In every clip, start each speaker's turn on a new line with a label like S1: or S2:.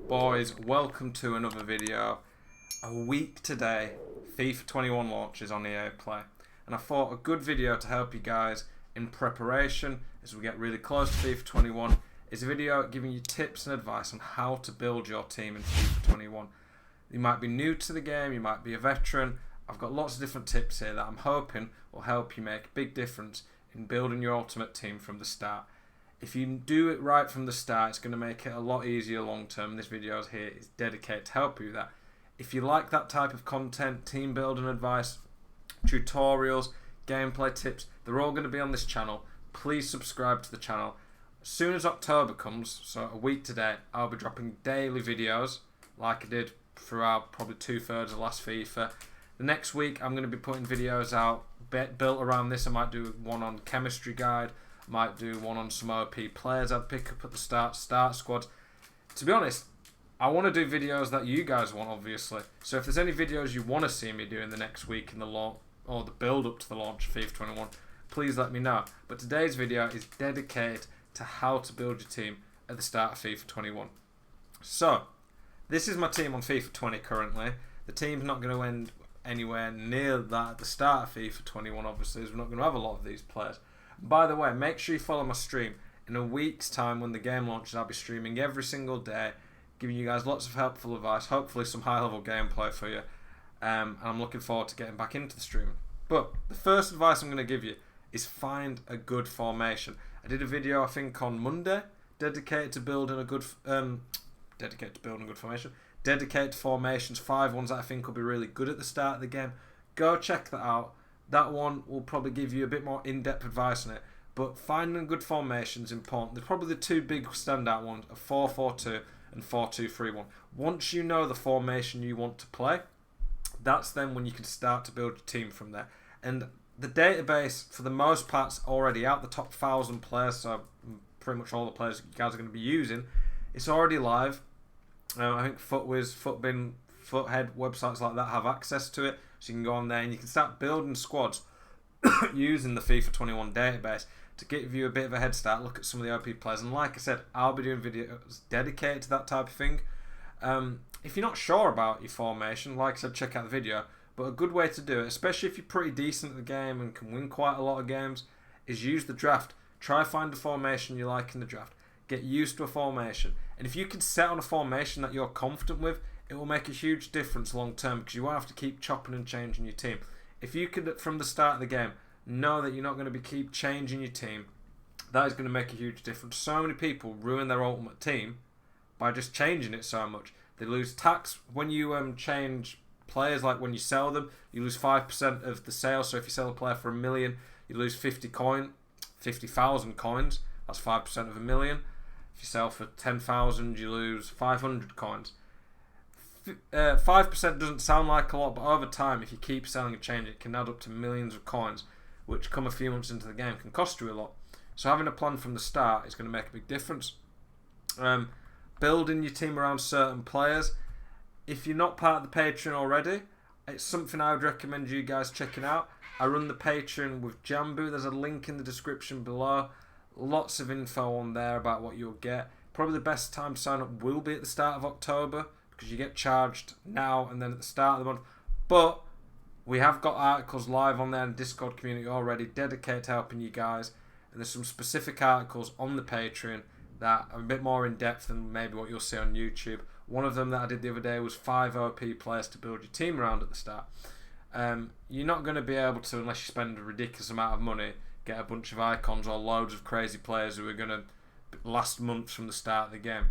S1: Boys, welcome to another video. A week today, FIFA 21 launches on EA Play, and I thought a good video to help you guys in preparation as we get really close to FIFA 21 is a video giving you tips and advice on how to build your team in FIFA 21. You might be new to the game, you might be a veteran. I've got lots of different tips here that I'm hoping will help you make a big difference in building your ultimate team from the start. If you do it right from the start, it's going to make it a lot easier long term. This video here is dedicated to help you with that. If you like that type of content, team building advice, tutorials, gameplay tips, they're all going to be on this channel. Please subscribe to the channel. As soon as October comes, so a week today, I'll be dropping daily videos like I did throughout probably 2/3 of last FIFA. The next week I'm going to be putting videos out built around this. I might do one on chemistry guide, might do one on some OP players I'd pick up at the start squad. To be honest, I want to do videos that you guys want, obviously. So if there's any videos you want to see me do in the next week in the launch or the build up to the launch of FIFA 21, please let me know. But today's video is dedicated to how to build your team at the start of FIFA 21. So this is my team on FIFA 20 currently. The team's not going to end anywhere near that at the start of FIFA 21, obviously, as we're not going to have a lot of these players. By the way, make sure you follow my stream. In a week's time when the game launches, I'll be streaming every single day, giving you guys lots of helpful advice, hopefully some high level gameplay for you, and I'm looking forward to getting back into the streaming. But the first advice I'm going to give you is find a good formation. I did a video I think on Monday dedicated to building a good formation. Dedicated to formations, 5 ones that I think will be really good at the start of the game. Go check that out. That one will probably give you a bit more in-depth advice on it. But finding good formations is important. There's probably the two big standout ones, a 4-4-2 and 4-2-3-1. Once you know the formation you want to play, that's then when you can start to build your team from there. And the database, for the most part, is already out. The top 1,000 players, so pretty much all the players you guys are going to be using, it's already live. I think FootWiz, FootBin, Foothead, websites like that have access to it. So you can go on there and you can start building squads using the FIFA 21 database to give you a bit of a head start, look at some of the OP players. And like I said, I'll be doing videos dedicated to that type of thing. If you're not sure about your formation, like I said, check out the video. But a good way to do it, especially if you're pretty decent at the game and can win quite a lot of games, is use the draft. Try find a formation you like in the draft. Get used to a formation. And if you can set on a formation that you're confident with, it will make a huge difference long term because you won't have to keep chopping and changing your team. If you could, from the start of the game, know that you're not going to keep changing your team, that is going to make a huge difference. So many people ruin their ultimate team by just changing it so much. They lose tax when you change players, like when you sell them, you lose 5% of the sale. So if you sell a player for $1 million, you lose 50,000 coins. That's 5% of $1 million. If you sell for 10,000, you lose 500 coins. 5% doesn't sound like a lot, but over time, if you keep selling and changing, it can add up to millions of coins, which come a few months into the game can cost you a lot. So having a plan from the start is going to make a big difference. Building your team around certain players. If you're not part of the Patreon already, it's something I would recommend you guys checking out. I run the Patreon with Jambu. There's a link in the description below. Lots of info on there about what you'll get. Probably the best time to sign up will be at the start of October because you get charged now and then at the start of the month. But we have got articles live on there in the Discord community already dedicated to helping you guys. And there's some specific articles on the Patreon that are a bit more in depth than maybe what you'll see on YouTube. One of them that I did the other day was 5 OP players to build your team around at the start. You're not going to be able to, unless you spend a ridiculous amount of money, get a bunch of icons or loads of crazy players who are going to last months from the start of the game.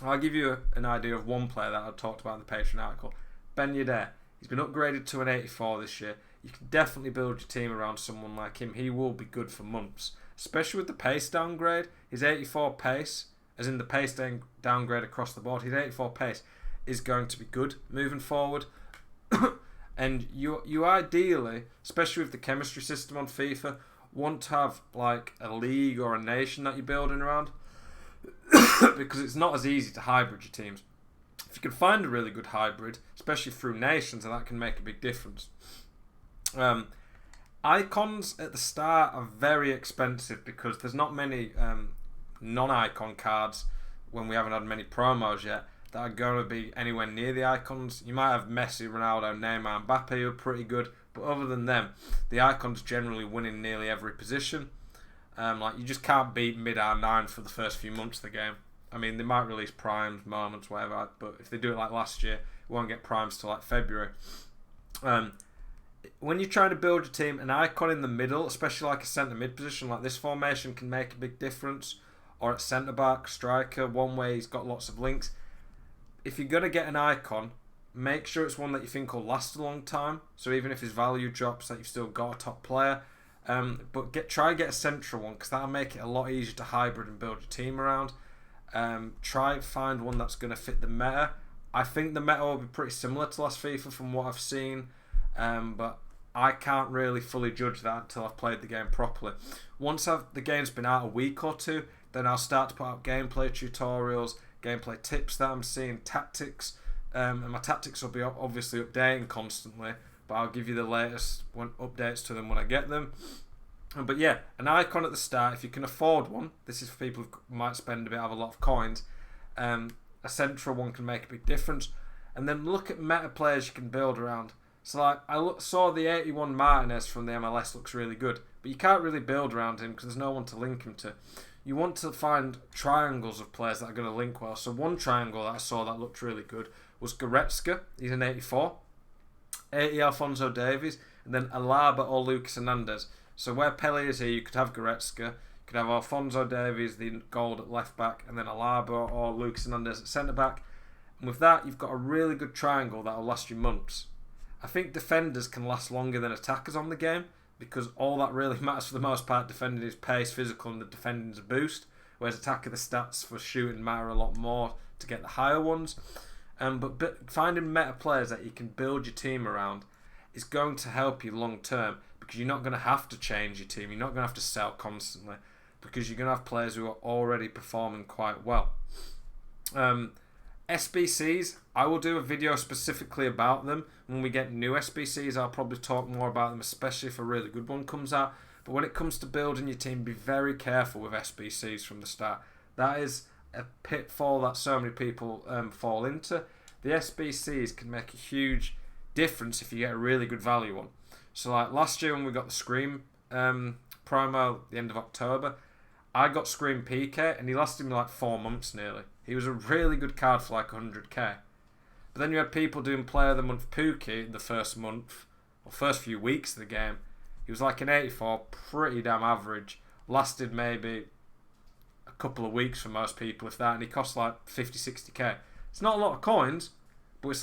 S1: I'll give you an idea of one player that I talked about in the Patreon article. Ben Yedder. He's been upgraded to an 84 this year. You can definitely build your team around someone like him. He will be good for months, especially with the pace downgrade. His 84 pace, as in the pace downgrade across the board, his 84 pace is going to be good moving forward. And you ideally, especially with the chemistry system on FIFA, want to have like a league or a nation that you're building around because it's not as easy to hybrid your teams. If you can find a really good hybrid, especially through nations, then that can make a big difference. Icons at the start are very expensive because there's not many non-icon cards when we haven't had many promos yet that are going to be anywhere near the icons. You might have Messi, Ronaldo, Neymar, Mbappe who are pretty good, but other than them, the icons generally win in nearly every position. Like, you just can't beat mid R9 for the first few months of the game. I mean, they might release primes, moments, whatever, but if they do it like last year, we won't get primes till like February. When you're trying to build your team, an icon in the middle, especially like a centre mid position like this formation, can make a big difference. Or at centre back, striker, one way he's got lots of links. If you're going to get an icon, make sure it's one that you think will last a long time. So even if his value drops, that you've still got a top player. But try and get a central one, because that'll make it a lot easier to hybrid and build your team around. Try and find one that's going to fit the meta. I think the meta will be pretty similar to last FIFA from what I've seen, but I can't really fully judge that until I've played the game properly. Once the game's been out a week or two, then I'll start to put out gameplay tutorials, gameplay tips that I'm seeing, tactics, and my tactics will be obviously updating constantly, but I'll give you the latest updates to them when I get them. But yeah, an icon at the start, if you can afford one, this is for people who might spend have a lot of coins, a central one can make a big difference. And then look at meta players you can build around. So like, saw the 81 Martinez from the MLS looks really good, but you can't really build around him because there's no one to link him to. You want to find triangles of players that are going to link well. So one triangle that I saw that looked really good was Goretzka. He's an 84. 80 Alphonso Davies. And then Alaba or Lucas Hernandez. So where Pele is here, you could have Goretzka. You could have Alphonso Davies, the gold at left back. And then Alaba or Lucas Hernandez at centre back. And with that, you've got a really good triangle that will last you months. I think defenders can last longer than attackers on the game, because all that really matters for the most part, defending is pace, physical, and the defending is a boost. Whereas attacker, the stats for shooting matter a lot more to get the higher ones. But finding meta players that you can build your team around is going to help you long term, because you're not going to have to change your team. You're not going to have to sell constantly, because you're going to have players who are already performing quite well. SBCs, I will do a video specifically about them. When we get new SBCs, I'll probably talk more about them, especially if a really good one comes out. But when it comes to building your team, be very careful with SBCs from the start. That is a pitfall that so many people fall into. The SBCs can make a huge difference if you get a really good value one. So like last year when we got the Scream promo at the end of October, I got Scream PK and he lasted me like 4 months nearly. He was a really good card for like 100k. But then you had people doing Player of the Month Pookie the first month, or first few weeks of the game. He was like an 84, pretty damn average. Lasted maybe a couple of weeks for most people, if that, and he cost like 50, 60k. It's not a lot of coins, but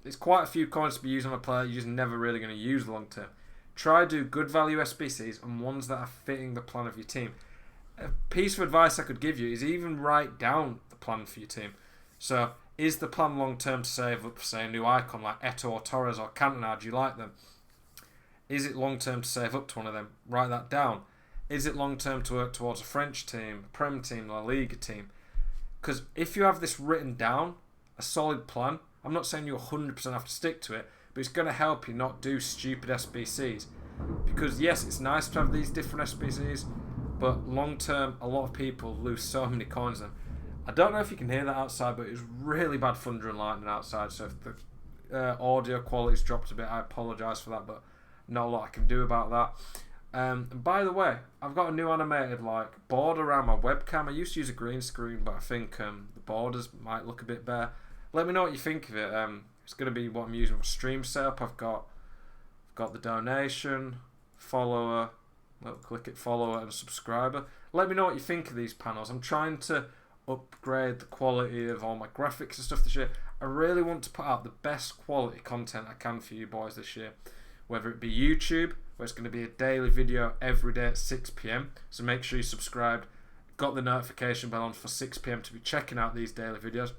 S1: it's quite a few coins to be used on a player you're just never really going to use long term. Try do good value SBCs and ones that are fitting the plan of your team. A piece of advice I could give you is even write down the plan for your team. So, is the plan long term to save up for, say, a new icon like Eto'o or Torres or Cantona? Do you like them? Is it long term to save up to one of them? Write that down. Is it long term to work towards a French team, a Prem team, La Liga team? Because if you have this written down, a solid plan, I'm not saying you 100% have to stick to it, but it's going to help you not do stupid SBCs. Because yes, it's nice to have these different SBCs, but long term, a lot of people lose so many coins then. I don't know if you can hear that outside, but it was really bad thunder and lightning outside, so if the audio quality's dropped a bit, I apologise for that, but not a lot I can do about that. And by the way, I've got a new animated border around my webcam. I used to use a green screen, but I think the borders might look a bit better. Let me know what you think of it. It's going to be what I'm using for stream setup. I've got the donation, follower, click it, follower and subscriber. Let me know what you think of these panels. I'm trying to upgrade the quality of all my graphics and stuff this year. I really want to put out the best quality content I can for you boys this year. Whether it be YouTube, where it's going to be a daily video every day at 6 PM. So make sure you subscribe. Got the notification bell on for 6 PM to be checking out these daily videos.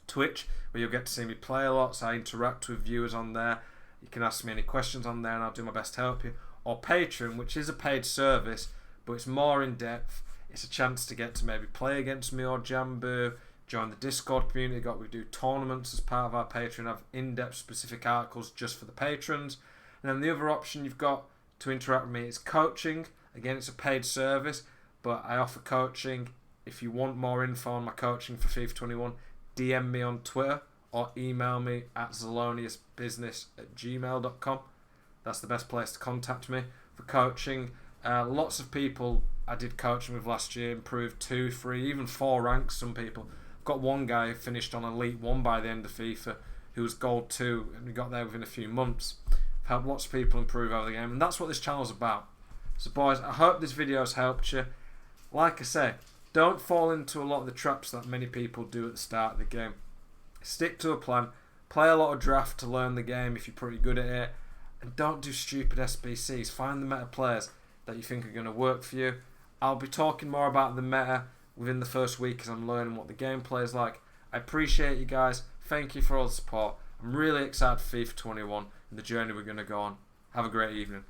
S1: Twitch, where you'll get to see me play a lot, so I interact with viewers on there. You can ask me any questions on there and I'll do my best to help you. Or Patreon, which is a paid service, but it's more in depth. It's a chance to get to maybe play against me or Jambu, join the Discord community. We do tournaments as part of our Patreon, have in-depth specific articles just for the patrons. And then the other option you've got to interact with me is coaching. Again, it's a paid service, but I offer coaching. If you want more info on my coaching for FIFA 21, DM me on Twitter or email me at zeloniusbusiness@gmail.com. That's the best place to contact me for coaching. Lots of people I did coaching with last year improved 2, 3, even 4 ranks. Some people. I've got one guy who finished on Elite 1 by the end of FIFA, who was Gold 2, and we got there within a few months. I've helped lots of people improve over the game, and that's what this channel's about. So boys, I hope this video has helped you. Like I say, don't fall into a lot of the traps that many people do at the start of the game. Stick to a plan, play a lot of draft to learn the game if you're pretty good at it, and don't do stupid SBCs. Find the meta players that you think are going to work for you. I'll be talking more about the meta within the first week as I'm learning what the gameplay is like. I appreciate you guys. Thank you for all the support. I'm really excited for FIFA 21 and the journey we're going to go on. Have a great evening.